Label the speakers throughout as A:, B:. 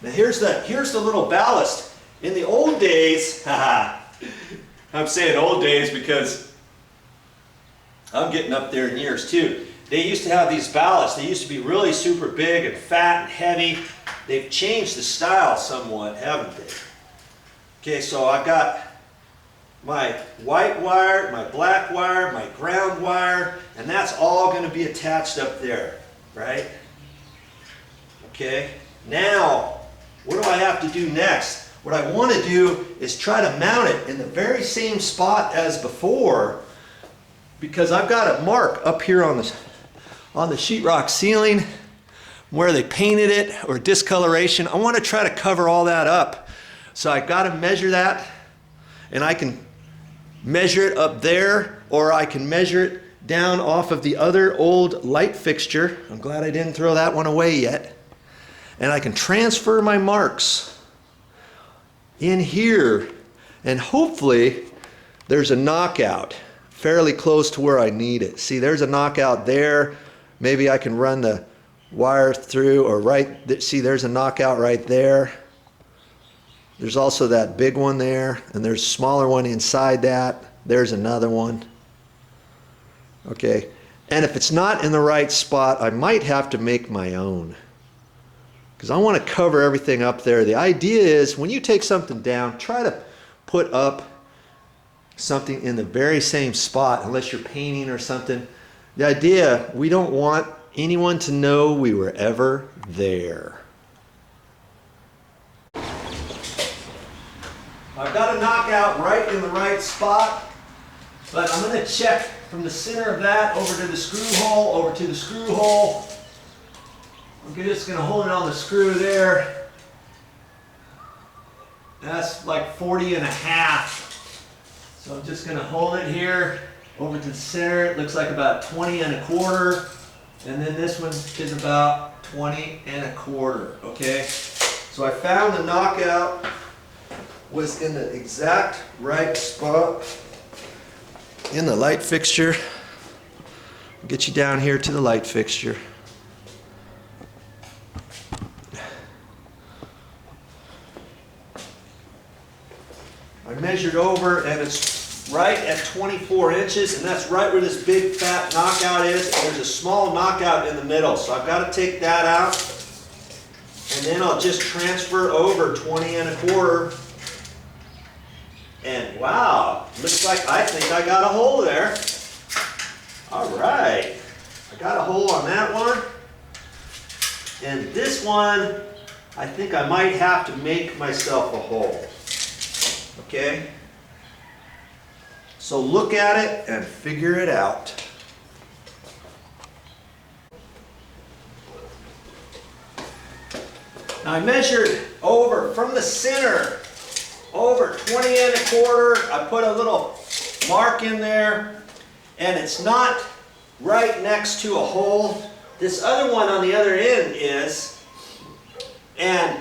A: Now here's the little ballast. In the old days, I'm saying old days because I'm getting up there in years too. They used to have these ballasts. They used to be really super big and fat and heavy. They've changed the style somewhat, haven't they? Okay, so I've got my white wire, my black wire, my ground wire, and that's all going to be attached up there, right? Okay, now what do I have to do next? What I want to do is try to mount it in the very same spot as before, because I've got a mark up here on the sheetrock ceiling where they painted it, or discoloration. I want to try to cover all that up. So I've got to measure that, and I can measure it up there, or I can measure it down off of the other old light fixture. I'm glad I didn't throw that one away yet. And I can transfer my marks in here, and hopefully there's a knockout fairly close to where I need it. See, there's a knockout there. Maybe I can run the wire through, or see, there's a knockout right there. There's also that big one there, and there's a smaller one inside that. There's another one. Okay, and if it's not in the right spot, I might have to make my own, because I want to cover everything up there. The idea is when you take something down, try to put up something in the very same spot, unless you're painting or something. The idea, we don't want anyone to know we were ever there. I've got a knockout right in the right spot, but I'm going to check from the center of that over to the screw hole, over to the screw hole. I'm just going to hold it on the screw there. That's like 40.5. So I'm just going to hold it here over to the center. It looks like about 20.25. And then this one is about 20.25. Okay. So I found the knockout was in the exact right spot in the light fixture. I'll get you down here to the light fixture. I measured over, and it's right at 24 inches, and that's right where this big fat knockout is. And there's a small knockout in the middle, so I've got to take that out, and then I'll just transfer over 20.25. And wow, looks like I think I got a hole there. All right, I got a hole on that one. And this one, I think I might have to make myself a hole. Okay? So look at it and figure it out. Now I measured over from the center, over 20.25. I put a little mark in there, and it's not right next to a hole. This other one on the other end is, and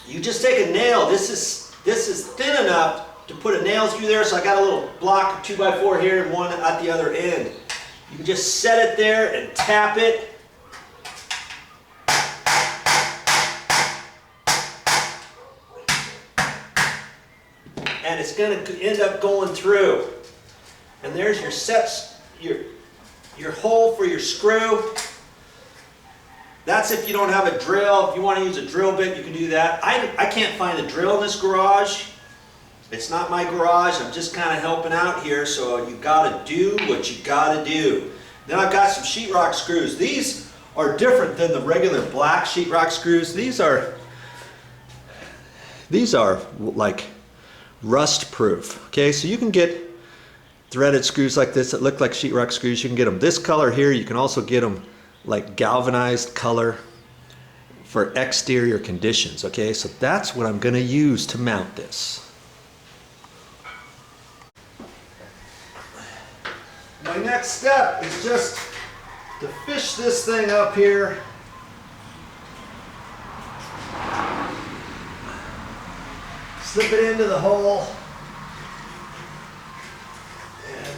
A: you just take a nail. This is thin enough to put a nail through there, so I got a little block of 2x4 here and one at the other end. You can just set it there and tap it. And it's going to end up going through. And there's your sets, your hole for your screw. That's if you don't have a drill. If you want to use a drill bit, you can do that. I can't find a drill in this garage. It's not my garage. I'm just kind of helping out here, so you got to do what you got to do. Then I've got some sheetrock screws. These are different than the regular black sheetrock screws. These are like rust proof. Okay, so you can get threaded screws like this that look like sheetrock screws. You can get them this color here. You can also get them like galvanized color for exterior conditions. Okay, so that's what I'm going to use to mount this. My next step is just to fish this thing up here. Slip it into the hole and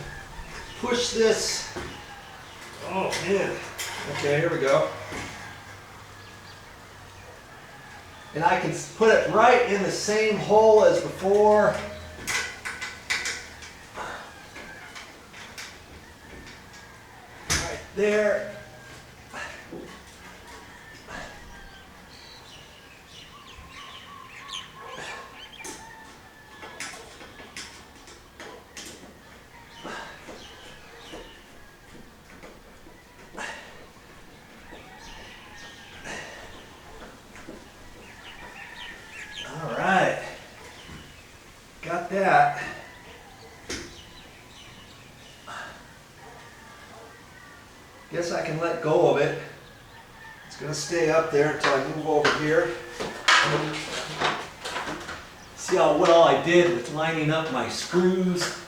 A: push this. Oh man. Okay, here we go. And I can put it right in the same hole as before. Right there. Got that. Guess I can let go of it. It's going to stay up there until I move over here. See how well I did with lining up my screws.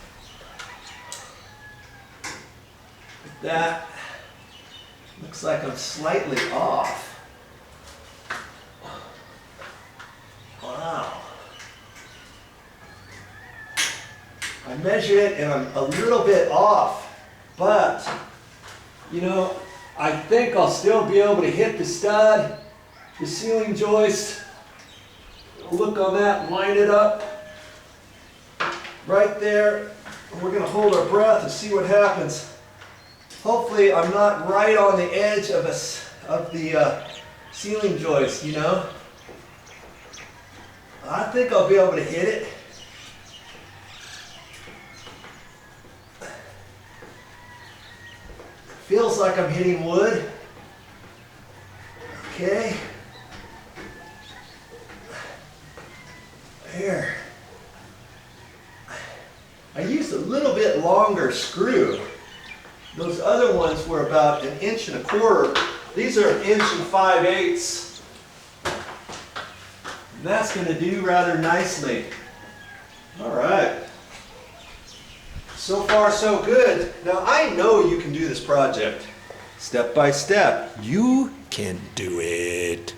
A: Like that. Looks like I'm slightly off. Wow. I measured it and I'm a little bit off, but you know, I think I'll still be able to hit the stud, the ceiling joist. Look on that, line it up right there. We're going to hold our breath and see what happens. Hopefully I'm not right on the edge of the ceiling joist, you know. I think I'll be able to hit it. Feels like I'm hitting wood. Okay. There. I used a little bit longer screw. Those other ones were about 1 1/4 inches. These are 1 5/8 inches. And that's going to do rather nicely. All right. So far, so good. Now, I know you can do this project. Step by step, you can do it.